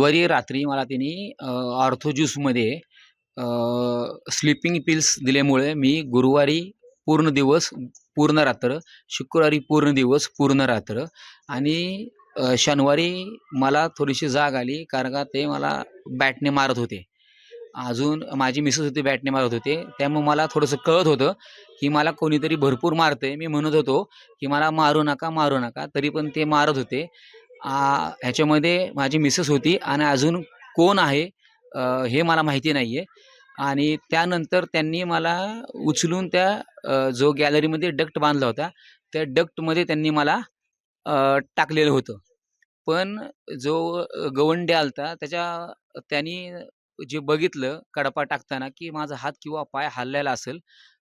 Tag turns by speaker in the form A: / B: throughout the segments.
A: बुधवारी रात्री मला त्यांनी ऑर्थो ज्यूसमध्ये स्लीपिंग पिल्स दिल्यामुळे मी गुरुवारी पूर्ण दिवस, पूर्ण रात्र, शुक्रवारी पूर्ण दिवस, पूर्ण रात्र आणि शनिवारी मला थोडीशी जाग आली, कारण का ते मला बॅटने मारत होते. अजून माझी मिसेस होती, बॅटने मारत होते. त्यामुळे मला थोडंसं कळत होतं, की मला कोणीतरी भरपूर मारतंय. मी म्हणत होतो, की मला मारू नका, मारू नका. तरी पण ते मारत होते. ह्याच्यामध्ये माझी मिसेस होती आणि अजून कोण आहे हे मला माहिती नाही आहे. आणि त्यानंतर त्यांनी मला उचलून त्या जो गॅलरीमध्ये डक्ट बांधला होता, त्या डक्टमध्ये त्यांनी मला टाकलेलं होतं. पण जो गवंडी आलता त्यानी जे बघितलं कडपा टाकताना, की माझा हात किंवा पाय हललेला असेल,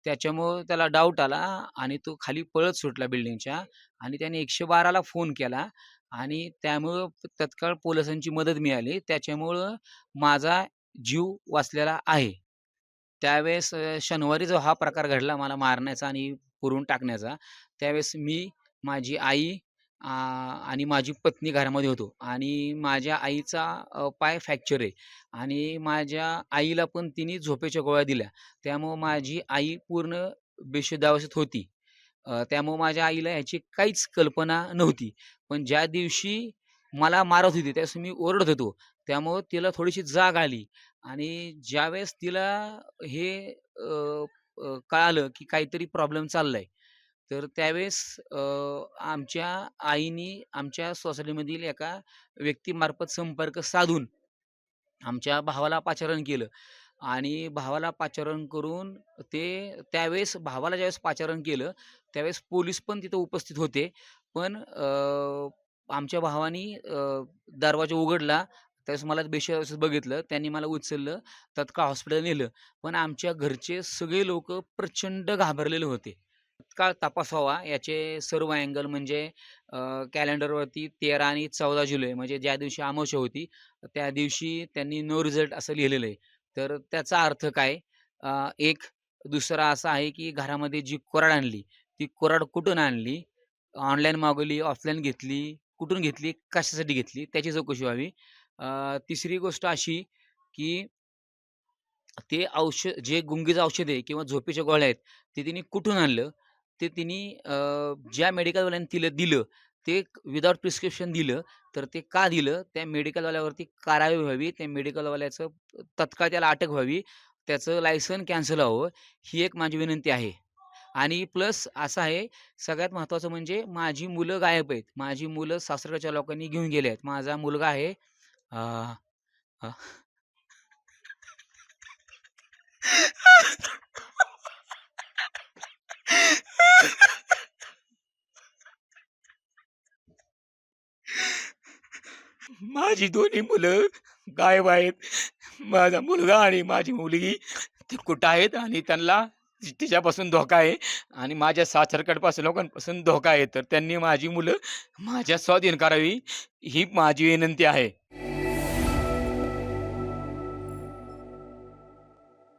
A: त्याच्यामुळं त्याला डाऊट आला आणि तो खाली पळत सुटला बिल्डिंगच्या आणि त्याने 112ला फोन केला आणि त्यामुळं तत्काळ पोलिसांची मदत मिळाली. त्याच्यामुळं माझा जीव वाचलेला आहे. त्यावेळेस शनिवारी जो हा प्रकार घडला मला मारण्याचा आणि पुरून टाकण्याचा, त्यावेळेस मी, माझी आई आणि माझी पत्नी घरामध्ये होतो आणि माझ्या आईचा पाय फ्रॅक्चर आहे आणि माझ्या आईला पण तिने झोपेच्या गोळ्या दिल्या. त्यामुळं माझी आई पूर्ण बेशुद्धावस्थेत होती. त्यामुळं माझ्या आईला ह्याची काहीच कल्पना नव्हती. पण ज्या दिवशी मला मारत होती त्यावेळेस मी ओरडत होतो. त्यामुळं तिला थोडीशी जाग आली आणि ज्यावेळेस तिला हे अ, कळालं की काहीतरी प्रॉब्लेम चाललाय, तर त्यावेळेस आमच्या आईनी आमच्या सोसायटीमधील एका व्यक्तीमार्फत संपर्क साधून आमच्या भावाला पाचारण केलं आणि भावाला पाचारण करून त्यावेळेस भावाला ज्यावेळेस पाचारण केलं, त्यावेळेस पोलीस पण तिथं उपस्थित होते. पण आमच्या भावानी दरवाजा उघडला. त्यावेळेस मला बेशुद्ध बघितलं. त्यांनी मला उचललं, तात्काळ हॉस्पिटलला नेलं. पण आमच्या घरचे सगळे लोकं प्रचंड घाबरलेले होते. तात्काळ तपास व्हावा याचे सर्व अँगल म्हणजे कॅलेंडरवरती 13 आणि 14 जुलै म्हणजे ज्या दिवशी अमावास्या होती, त्या दिवशी त्यांनी नो रिझल्ट असं लिहिलेलं आहे. तर त्याचा अर्थ काय? एक दुसरा असा आहे, की घरामध्ये जी कुऱ्हाड आणली, ती कुऱ्हाड कुठून आणली? ऑनलाईन मागवली, ऑफलाईन घेतली, कुठून घेतली, कशासाठी घेतली, त्याची चौकशी व्हावी. तिसरी गोष्ट अशी, की ते जे गुंगीचं औषध आहे किंवा झोपेच्या गोळ्या आहेत, ते तिने कुठून आणलं? ते तिने ज्या मेडिकलवाल्याने तिला दिलं, ते विदाऊट प्रिस्क्रिप्शन दिलं, तर ते का दिलं? त्या मेडिकलवाल्यावरती कारवाई व्हावी. त्या मेडिकलवाल्याचं तत्काळ त्याला अटक व्हावी. त्याचं लायसन कॅन्सल व्हावं, ही एक माझी विनंती आहे. आणि प्लस असं आहे, सगळ्यात महत्त्वाचं म्हणजे माझी मुलं गायब आहेत. माझी मुलं सासरच्या लोकांनी घेऊन गेले आहेत. माझा मुलगा आहे अ, अ माझी दोन्ही मुलं गायब आहेत. माझा मुलगा आणि माझी मुलगी ते कुठं आहेत आणि त्यांना तिच्यापासून धोका आहे आणि माझ्या सासरकडपासून लोकांपासून धोका आहे. तर त्यांनी माझी मुलं माझ्या स्वाधीन करावी, ही माझी विनंती आहे.